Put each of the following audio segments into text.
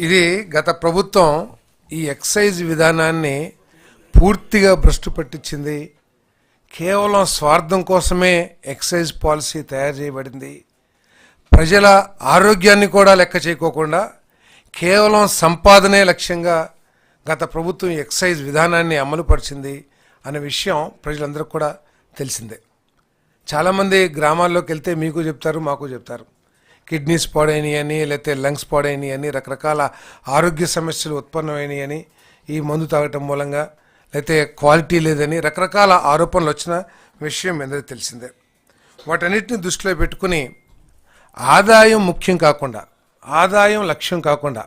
ఇది గత ప్రభుత్వం ఈ ఎక్సైజ్ విధానాన్ని పూర్తిగా భ్రష్టు పట్టించింది. కేవలం స్వార్థం కోసమే ఎక్సైజ్ పాలసీ తయారు చేయబడింది. ప్రజల ఆరోగ్యాన్ని కూడా లెక్క చేయకోకుండా కేవలం సంపాదనే లక్ష్యంగా గత ప్రభుత్వం ఎక్సైజ్ విధానాన్ని అమలుపరిచింది అనే విషయం ప్రజలందరికీ కూడా తెలిసిందే. చాలామంది గ్రామాల్లోకి వెళ్తే మీకు చెప్తారు, మాకు చెప్తారు, కిడ్నీస్ పాడైనవి అని, లేకపోతే లంగ్స్ పాడైనవి అని, రకరకాల ఆరోగ్య సమస్యలు ఉత్పన్నమైనవి అని, ఈ మందు తాగటం మూలంగా, లేకపోతే క్వాలిటీ లేదని రకరకాల ఆరోపణలు వచ్చిన విషయం అందరికీ తెలిసిందే. వాటన్నిటిని దృష్టిలో పెట్టుకుని ఆదాయం ముఖ్యం కాకుండా, ఆదాయం లక్ష్యం కాకుండా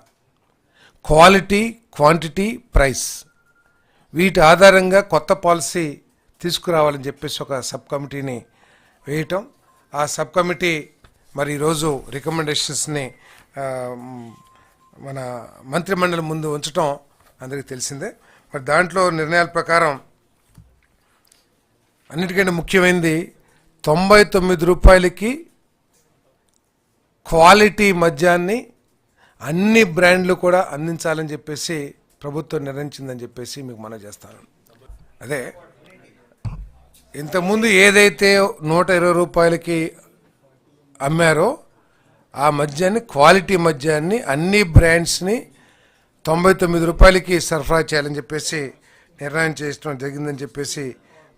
క్వాలిటీ, క్వాంటిటీ, ప్రైస్ వీటి ఆధారంగా కొత్త పాలసీ తీసుకురావాలని చెప్పేసి ఒక సబ్ కమిటీని వేయటం. ఆ సబ్ కమిటీ మరి ఈరోజు రికమెండేషన్స్ని మన మంత్రిమండలి ముందు ఉంచడం అందరికీ తెలిసిందే. మరి దాంట్లో నిర్ణయాల ప్రకారం అన్నిటికంటే ముఖ్యమైనది 99 రూపాయలకి క్వాలిటీ మద్యాన్ని అన్ని బ్రాండ్లు కూడా అందించాలని చెప్పేసి ప్రభుత్వం నిర్ణయించిందని చెప్పేసి మీకు మనవి చేస్తాను. అదే ఇంతకుముందు ఏదైతే 120 రూపాయలకి అమ్మారో ఆ మద్యాన్ని, క్వాలిటీ మద్యాన్ని అన్ని బ్రాండ్స్ని 99 రూపాయలకి సరఫరా చేయాలని చెప్పేసి నిర్ణయం చేయడం జరిగిందని చెప్పేసి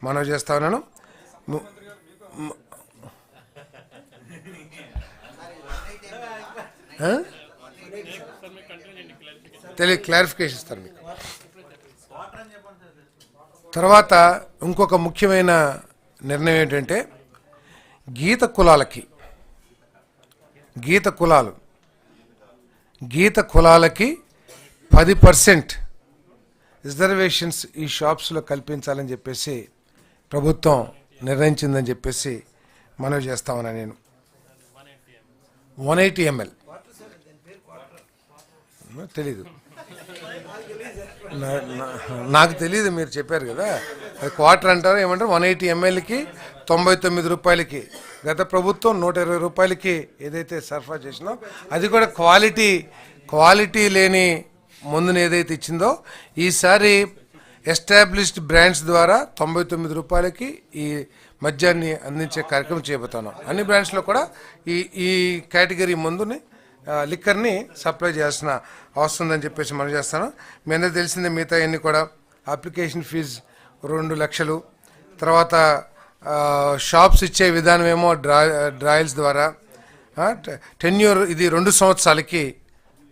మనవి చేస్తా ఉన్నాను. క్లారిఫికేషన్ ఇస్తాను మీకు. తర్వాత ఇంకొక ముఖ్యమైన నిర్ణయం ఏంటంటే గీత కులాలకి 10% రిజర్వేషన్స్ ఈ షాప్స్లో కల్పించాలని చెప్పేసి ప్రభుత్వం నిర్ణయించిందని చెప్పేసి మనవి చేస్తామన్నా. నేను 180 ml తెలీదు, నాకు తెలియదు, మీరు చెప్పారు కదా అది క్వార్టర్ అంటారు, ఏమంటారు 180 mlకి 99 రూపాయలకి. గత ప్రభుత్వం 120 రూపాయలకి ఏదైతే సరఫరా చేసినో అది కూడా క్వాలిటీ లేని మందుని ఏదైతే ఇచ్చిందో ఈసారి ఎస్టాబ్లిష్డ్ బ్రాండ్స్ ద్వారా 99 రూపాయలకి ఈ మద్యాన్ని అందించే కార్యక్రమం చేయబోతున్నాం. అన్ని బ్రాండ్స్లో కూడా ఈ కేటగిరీ మందుని లిక్కర్ని సప్లై చేయాల్సిన అవసరం ఉందని చెప్పేసి మనం చేస్తాను. మీ అందరికీ తెలిసిందే మిగతా అన్ని కూడా అప్లికేషన్ ఫీజు 2 లక్షలు, తర్వాత షాప్స్ ఇచ్చే విధానం ఏమో డ్రాయల్స్ ద్వారా టెన్యూర్, ఇది 2 సంవత్సరాలకి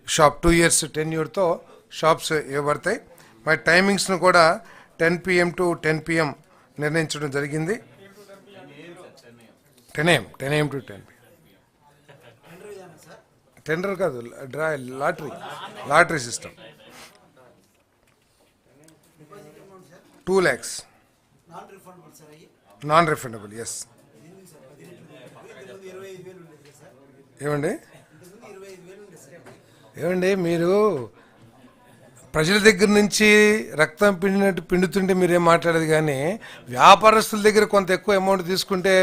షాప్ 2 years టెన్యూర్తో షాప్స్ ఇవ్వబడతాయి. మరి టైమింగ్స్ను కూడా 10 PM to 10 PM నిర్ణయించడం జరిగింది. 10 AM to 10 PM. టెండర్ కాదు, lottery system. 2 lakhs non refundable. Yes. ఏమండి మీరు ప్రజల దగ్గర నుంచి రక్తం పిండుతుంటే మీరేం మాట్లాడేది, కానీ వ్యాపారస్తుల దగ్గర కొంత ఎక్కువ అమౌంట్ తీసుకుంటే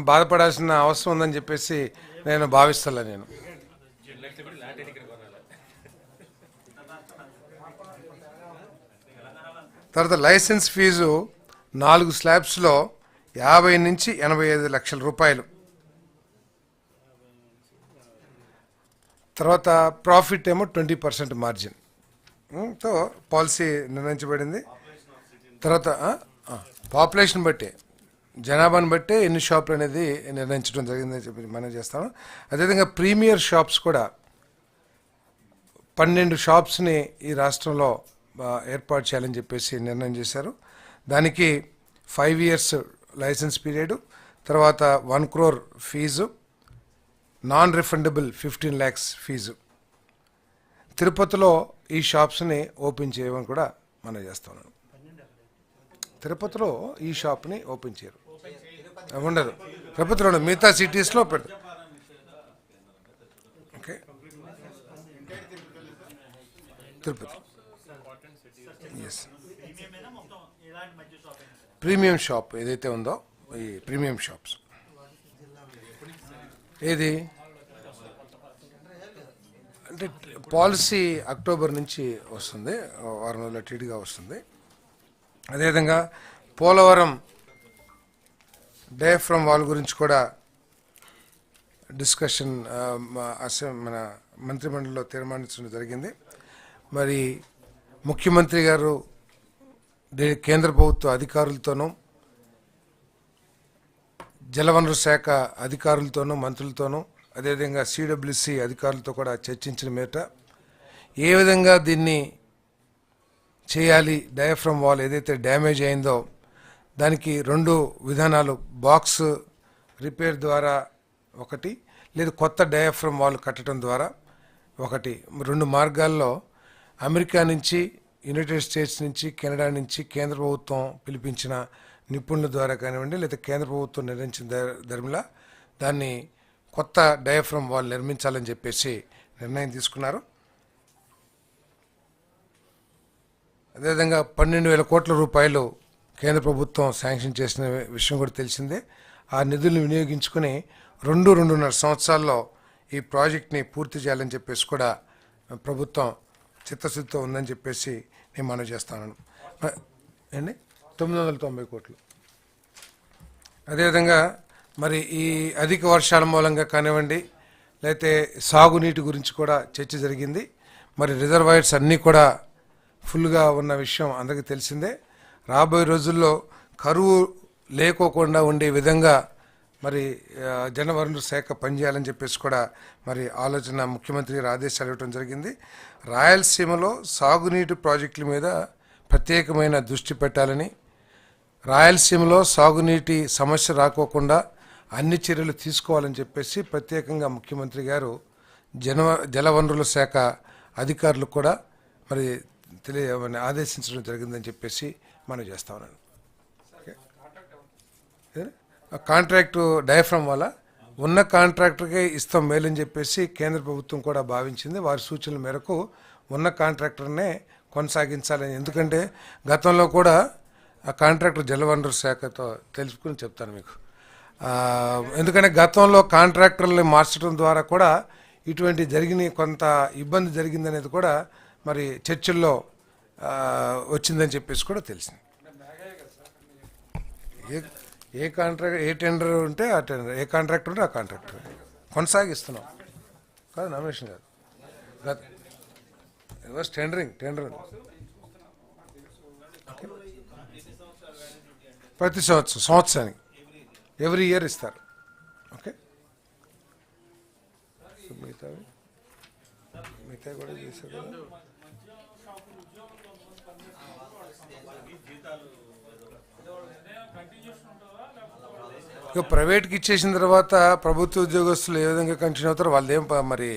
బాధపడాల్సిన అవసరం ఉందని చెప్పేసి నేను భావిస్తాను. నేను తర్వాత లైసెన్స్ ఫీజు 4 స్లాబ్స్లో 50 నుంచి 85 లక్షల రూపాయలు. తర్వాత ప్రాఫిట్ ఏమో 20% మార్జిన్ తో పాలసీ నిర్ణయించబడింది. తర్వాత పాపులేషన్ బట్టి, జనాభాను బట్టి ఎన్ని షాపులు అనేది నిర్ణయించడం జరిగిందని చెప్పి మనం చేస్తాము. అదేవిధంగా ప్రీమియర్ షాప్స్ కూడా 12 షాప్స్ని ఈ రాష్ట్రంలో ఏర్పాటు చేయాలని చెప్పేసి నిర్ణయం చేశారు. దానికి 5 years లైసెన్స్ పీరియడ్, తర్వాత 1 crore fee, non refundable 15 lakhs fee. తిరుపతిలో ఈ షాప్స్ని ఓపెన్ చేయమని కూడా మనం చేస్తున్నాం. తిరుపతిలో ఈ షాప్ని ఓపెన్ చేయరు, ఉండదు. తిరుపతిలో మిగతా సిటీస్లో పెడతారు. Okay, Tirupati. Yes, premium shop ఏదైతే ఉందో ఈ ప్రీమియం షాప్స్ ఏది అంటే పాలసీ అక్టోబర్ నుంచి వస్తుంది, వారం రోజుల టీడీగా వస్తుంది. అదేవిధంగా పోలవరం డయాఫ్రమ్ వాల్ గురించి కూడా డిస్కషన్ మన మంత్రిమండలిలో తీర్మానించడం జరిగింది. మరి ముఖ్యమంత్రి గారు కేంద్ర ప్రభుత్వ అధికారులతోనూ జలవనరుల శాఖ అధికారులతోనూ మంత్రులతోనూ అదేవిధంగా సిడబ్ల్యూసి అధికారులతో కూడా చర్చించిన మీదట ఏ విధంగా దీన్ని చేయాలి, డయాఫ్రమ్ వాల్ ఏదైతే డ్యామేజ్ అయిందో దానికి 2 విధానాలు, బాక్స్ రిపేర్ ద్వారా ఒకటి, లేదు కొత్త డయాఫ్రమ్ వాల్ కట్టడం ద్వారా ఒకటి. 2 మార్గాల్లో అమెరికా నుంచి, యునైటెడ్ స్టేట్స్ నుంచి, కెనడా నుంచి కేంద్ర ప్రభుత్వం పిలిపించిన నిపుణుల ద్వారా కానివ్వండి, లేదా కేంద్ర ప్రభుత్వం నిర్ణయించిన ధర్మిలా దాన్ని కొత్త డయాఫ్రమ్ వాల్ నిర్మించాలని చెప్పేసి నిర్ణయం తీసుకున్నారు. అదేవిధంగా 12,000 కోట్ల రూపాయలు కేంద్ర ప్రభుత్వం శాంక్షన్ చేసిన విషయం కూడా తెలిసిందే. ఆ నిధులను వినియోగించుకుని 2-2.5 సంవత్సరాల్లో ఈ ప్రాజెక్ట్ని పూర్తి చేయాలని చెప్పేసి కూడా ప్రభుత్వం చిత్తశుద్ధితో ఉందని చెప్పేసి నేను మనవి చేస్తాను. అండి 990 కోట్లు. అదేవిధంగా మరి ఈ అధిక వర్షాల మూలంగా కానివ్వండి, లేకపోతే సాగునీటి గురించి కూడా చర్చ జరిగింది. మరి రిజర్వాయర్స్ అన్నీ కూడా ఫుల్గా ఉన్న విషయం అందరికీ తెలిసిందే. రాబోయే రోజుల్లో కరువు లేకోకుండా ఉండే విధంగా మరి జలవనరుల శాఖ పనిచేయాలని చెప్పేసి కూడా మరి ఆలోచన ముఖ్యమంత్రి గారు ఆదేశాలు ఇవ్వడం జరిగింది. రాయలసీమలో సాగునీటి ప్రాజెక్టుల మీద ప్రత్యేకమైన దృష్టి పెట్టాలని, రాయలసీమలో సాగునీటి సమస్య రాకోకుండా అన్ని చర్యలు తీసుకోవాలని చెప్పేసి ప్రత్యేకంగా ముఖ్యమంత్రి గారు జలవనరుల శాఖ అధికారులకు కూడా మరి ఆదేశించడం జరిగిందని చెప్పేసి మనం చేస్తా ఉన్నాను. కాంట్రాక్టు డయాఫ్రమ్ వల్ల ఉన్న కాంట్రాక్టర్కే ఇస్తాం మేలని చెప్పేసి కేంద్ర ప్రభుత్వం కూడా భావించింది. వారి సూచనల మేరకు ఉన్న కాంట్రాక్టర్నే కొనసాగించాలని. ఎందుకంటే గతంలో కూడా ఆ కాంట్రాక్టర్ జలవనరుల శాఖతో తెలుసుకుని చెప్తాను మీకు. ఎందుకంటే గతంలో కాంట్రాక్టర్ని మార్చడం ద్వారా కూడా ఇటువంటి జరిగిన కొంత ఇబ్బంది జరిగిందనేది కూడా మరి చర్చల్లో వచ్చిందని చెప్పేసి కూడా తెలిసింది. ఏ కాంట్రాక్ట్, ఏ టెండర్ ఉంటే ఆ టెండర్, ఏ కాంట్రాక్టర్ ఉంటే ఆ కాంట్రాక్టర్ కొనసాగిస్తున్నాం. కాదు నామినేషన్ కాదు, వాజ్ టెండర్ ప్రతి సంవత్సరానికి ఎవ్రీ ఇయర్ ఇస్తారు. ఓకే, మిగతా కూడా చేశారు కదా. ఇక ప్రైవేట్కి ఇచ్చేసిన తర్వాత ప్రభుత్వ ఉద్యోగస్తులు ఏ విధంగా కంటిన్యూ అవుతారో వాళ్ళదేం మరి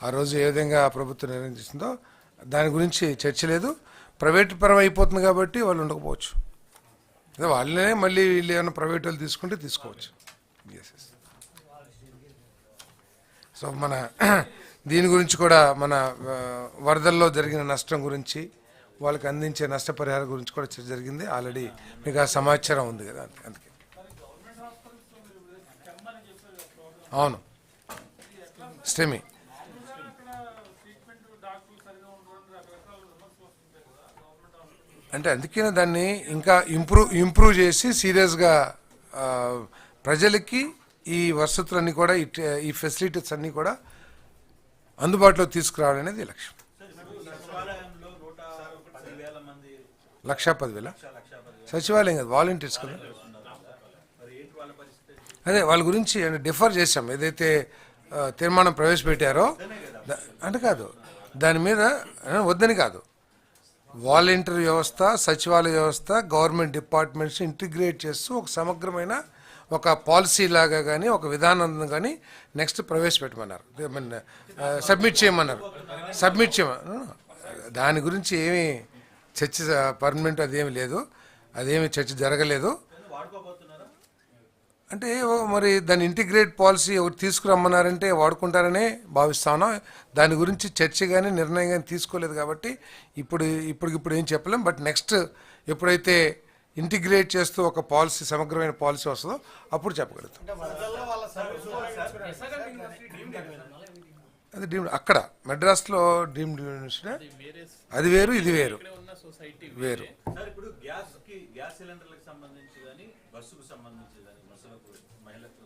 ఆ రోజు ఏ విధంగా ప్రభుత్వం నిర్ణయం చేసిందో దాని గురించి చర్చ లేదు. ప్రైవేట్ పరం అయిపోతుంది కాబట్టి వాళ్ళు ఉండకపోవచ్చు. అదే వాళ్ళనే మళ్ళీ వీళ్ళు ఏమైనా ప్రైవేట్ వాళ్ళు తీసుకుంటే తీసుకోవచ్చు. సో మన దీని గురించి కూడా మన వరదల్లో జరిగిన నష్టం గురించి, వాళ్ళకి అందించే నష్టపరిహారం గురించి కూడా చర్చ జరిగింది. ఆల్రెడీ మీకు ఆ సమాచారం ఉంది కదా, అందుకే. అవును, స్టెమీ అంటే అందుకే దాన్ని ఇంకా ఇంప్రూవ్ చేసి సీరియస్గా ప్రజలకి ఈ వసతులన్నీ కూడా ఈ ఫెసిలిటీస్ అన్నీ కూడా అందుబాటులో తీసుకురావడం అనేది లక్ష్యం. 1,10,000 సచివాలయం కదా, వాలంటీర్స్ కదా. అదే వాళ్ళ గురించి డిఫర్ చేశాం. ఏదైతే తీర్మానం ప్రవేశపెట్టారో అంటే కాదు, దాని మీద వద్దని కాదు, వాలంటీర్ వ్యవస్థ, సచివాలయ వ్యవస్థ, గవర్నమెంట్ డిపార్ట్మెంట్స్ ఇంటిగ్రేట్ చేస్తూ ఒక సమగ్రమైన ఒక పాలసీ లాగా కానీ ఒక విధానం కానీ నెక్స్ట్ ప్రవేశపెట్టమన్నారు, సబ్మిట్ చేయమన్నారు. దాని గురించి ఏమీ చర్చ పర్మనెంట్ అదేమి లేదు, అదేమి చర్చ జరగలేదు. అంటే మరి దాని ఇంటిగ్రేట్ పాలసీ ఒకటి తీసుకురమ్మన్నారంటే వాడుకుంటారనే భావిస్తాను. దాని గురించి చర్చ కానీ నిర్ణయం కానీ తీసుకోలేదు కాబట్టి ఇప్పుడు ఏం చెప్పలేం. బట్ నెక్స్ట్ ఎప్పుడైతే ఇంటిగ్రేట్ చేస్తూ ఒక పాలసీ, సమగ్రమైన పాలసీ వస్తుందో అప్పుడు చెప్పగలుగుతాం. అది డీమ్డ్ అక్కడ మెడ్రాస్లో డీమ్డ్ యూనివర్సిటీ, అది వేరు ఇది వేరు వేరు. సార్ ఇప్పుడు గ్యాస్ సిలిండర్లకు సంబంధించి కానీ బస్సుకు సంబంధించి కానీ బస్సులకు మహిళలకు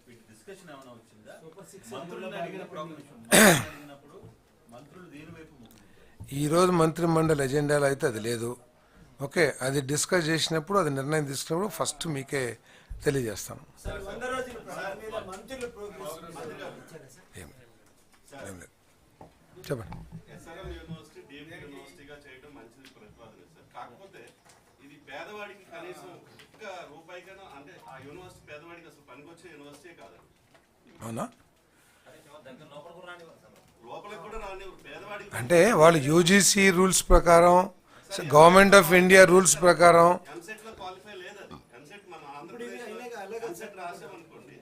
వీటి డిస్కషన్ ఏమైనా వచ్చిందా? మంత్రులను అడిగినప్పుడు మంత్రులు దీని వైపు ఈరోజు మంత్రి మండలి ఎజెండాలో అయితే అది లేదు. ఓకే, అది డిస్కస్ చేసినప్పుడు, అది నిర్ణయం తీసుకున్నప్పుడు ఫస్ట్ మీకే తెలియజేస్తాను. చెప్పండి. ఎస్ఆర్ఎం యూనివర్సిటీ డీమ్డ్ యూనివర్సిటీగా చేయడం మంచిది ప్రతిపాదన సార్. కాకపోతే ఇది పేదవాడికి కనీసం ఒక్క రూపాయికైనా, అంటే ఆ యూనివర్సిటీ పేదవాడికి అసలు పనికొచ్చే యూనివర్సిటీ కాదండి. అవునా? లోపలికి కూడా రాని పేదవాడికి అంటే వాళ్ళు యూజీసీ రూల్స్ ప్రకారం, గవర్నమెంట్ ఆఫ్ ఇండియా రూల్స్ ప్రకారం ఎంసెట్ లో క్వాలిఫై లేదు. అది ఎంసెట్ మన ఆంధ్రప్రదేశ్ ఎంసెట్ రాసామనుకోండి,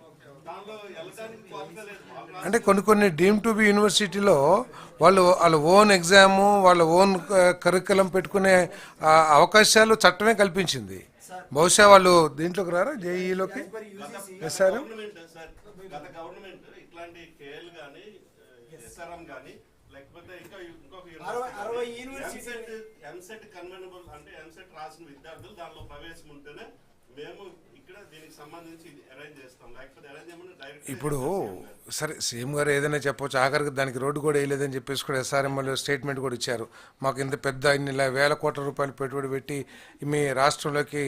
దానిలో వెళ్ళడానికి క్వాలిఫై లేదు. అంటే కొన్ని డీమ్ టు బి యూనివర్సిటీలో వాళ్ళ ఓన్ ఎగ్జాము, వాళ్ళ ఓన్ కరికులం పెట్టుకునే అవకాశాలు చట్టమే కల్పించింది. బహుశా వాళ్ళు దీంట్లోకి రారా, జేఈలోకి? సార్ గత గవర్నమెంట్ ఇట్లాంటి కేఎల్ గానీ ఎస్ఆర్ఎం గానీ లేకపోతే ఇంకొక ఎంసెట్ కన్వెనబుల్, అంటే ఎంసెట్ రాసిన విద్యార్థులు దానిలో ప్రవేశం ఉంటేనే మేము ఇక్కడ దీనికి సంబంధించి అరేంజ్ చేస్తాం, లేకపోతే అరేంజ్ చేయమని డైరెక్ట్. ఇప్పుడు సరే, సీఎం గారు ఏదైనా చెప్పొచ్చు, ఆఖరికి దానికి రోడ్డు కూడా వేయలేదని చెప్పేసి కూడా ఎస్ఆర్ఎంఎల్ స్టేట్మెంట్ కూడా ఇచ్చారు. మాకు ఇంత పెద్ద ఇన్ని వేల కోట్ల రూపాయలు పెట్టుబడి పెట్టి మీ రాష్ట్రంలోకి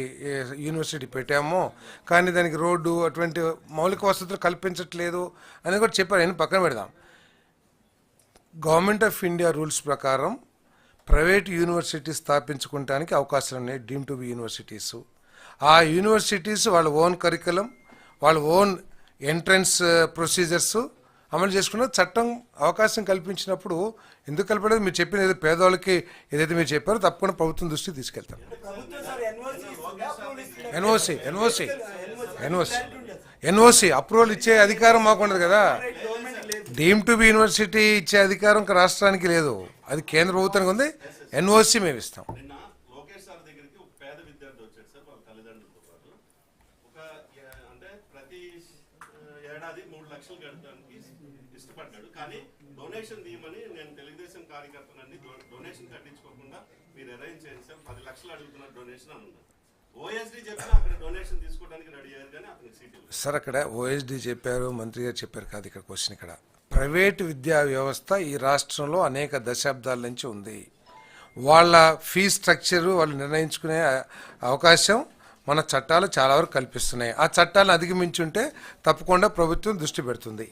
యూనివర్సిటీ పెట్టాము, కానీ దానికి రోడ్డు అటువంటి మౌలిక వసతులు కల్పించట్లేదు అని కూడా చెప్పారు. ఆయన పక్కన పెడదాం. గవర్నమెంట్ ఆఫ్ ఇండియా రూల్స్ ప్రకారం ప్రైవేట్ యూనివర్సిటీ స్థాపించుకోవడానికి అవకాశాలు ఉన్నాయి, డీమ్ టు బి యూనివర్సిటీస్. ఆ యూనివర్సిటీస్ వాళ్ళ ఓన్ కరికులం, వాళ్ళ ఓన్ ఎంట్రన్స్ ప్రొసీజర్స్ అమలు చేసుకున్న చట్టం అవకాశం కల్పించినప్పుడు ఎందుకు కలపలేదు? మీరు చెప్పిన ఏదో పేదవాళ్ళకి ఏదైతే మీరు చెప్పారో తప్పకుండా ప్రభుత్వం దృష్టికి తీసుకెళ్తాం. ఎన్ఓసి అప్రూవల్ ఇచ్చే అధికారం మాకు ఉండదు కదా. డీమ్ టు బి యూనివర్సిటీ ఇచ్చే అధికారం రాష్ట్రానికి లేదు, అది కేంద్ర ప్రభుత్వానికి ఉంది. ఎన్ఓసి మేము ఇస్తాం. నిన్న లోకేష్ సార్ దగ్గరికి ఒక పేద విద్యార్థి వచ్చాడు సార్, వాళ్ళ తల్లిదండ్రులతో పాటు. అంటే ప్రతి ఏడాది 3 లక్షలు కట్టడానికి ఇష్టపడ్డాడు, కానీ డొనేషన్ తీయమని నేను తెలుగుదేశం కార్యకర్తనండి, డొనేషన్ కట్టించుకోకుండా మీరు అరేంజ్ చేయండి సార్, 10 లక్షలు అడుగుతున్నారు డొనేషన్ అని. ఓఎస్డీ చెప్పినా అక్కడ డొనేషన్ తీసుకోవడానికి రెడీ అయ్యారు, కానీ అతనికి సీట్ సార్ అక్కడ ఓఎస్డీ చెప్పారు, మంత్రి గారు చెప్పారు కాదు. ఇక్కడ క్వశ్చన్, ఇక్కడ ప్రైవేట్ విద్యా వ్యవస్థ ఈ రాష్ట్రంలో అనేక దశాబ్దాల నుంచి ఉంది. వాళ్ళ ఫీ స్ట్రక్చరు వాళ్ళు నిర్ణయించుకునే అవకాశం మన చట్టాలు చాలా వరకు కల్పిస్తున్నాయి. ఆ చట్టాలను అధిగమించుంటే తప్పకుండా ప్రభుత్వం దృష్టి పెడుతుంది.